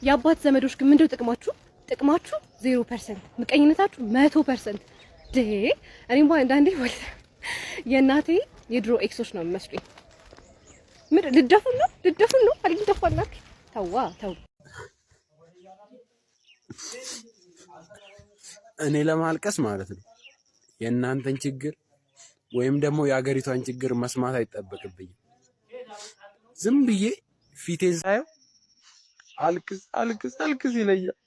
የአባት ዘመዶች ግን ምንድነው ጥቅማችሁ 0%፣ ምቀኝነታችሁ 100%። እኔም አንዳንዴ የእናቴ የድሮ ኤክሶች ነው የሚመስሉኝ። ልደፉን ነው አልደፋላችሁ። ተው እኔ ለማልቀስ ማለት ነው የእናንተን ችግር ወይም ደግሞ የአገሪቷን ችግር መስማት አይጠበቅብኝም። ዝም ብዬ ፊቴን ሳየው አልቅስ ይለኛል።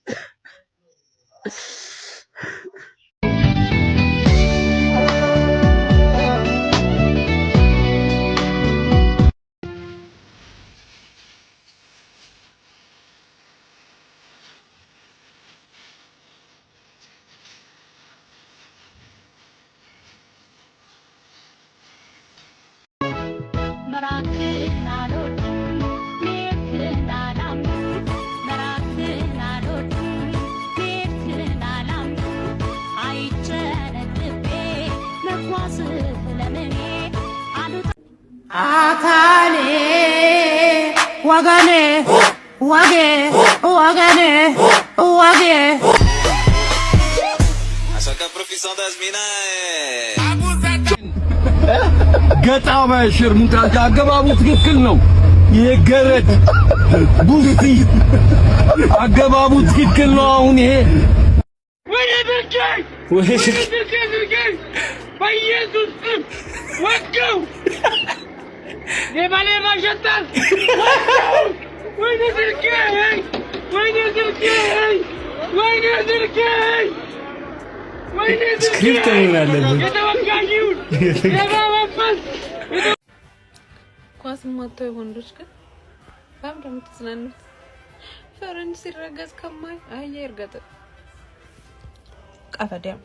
አካሌ ወገኔ ገጣማ ሽርሙጣ አገባቡ ትክክል ነው። ይሄ ገረድ ቡስቲ አገባቡ ትክክል ነው። አሁን ይሄ ወይ በኢየሱስ ስም ወገው የባሌ ማሸጣል ወይ ድርቄ ስክሪፕት ነው የተወጋዩን የባባስ ኳስ ማተው ወንዶች ግን ባም ደም ተዝናኑት ፈረንጅ ሲረገዝ ከማይ አየር ገጠ ቀፈደም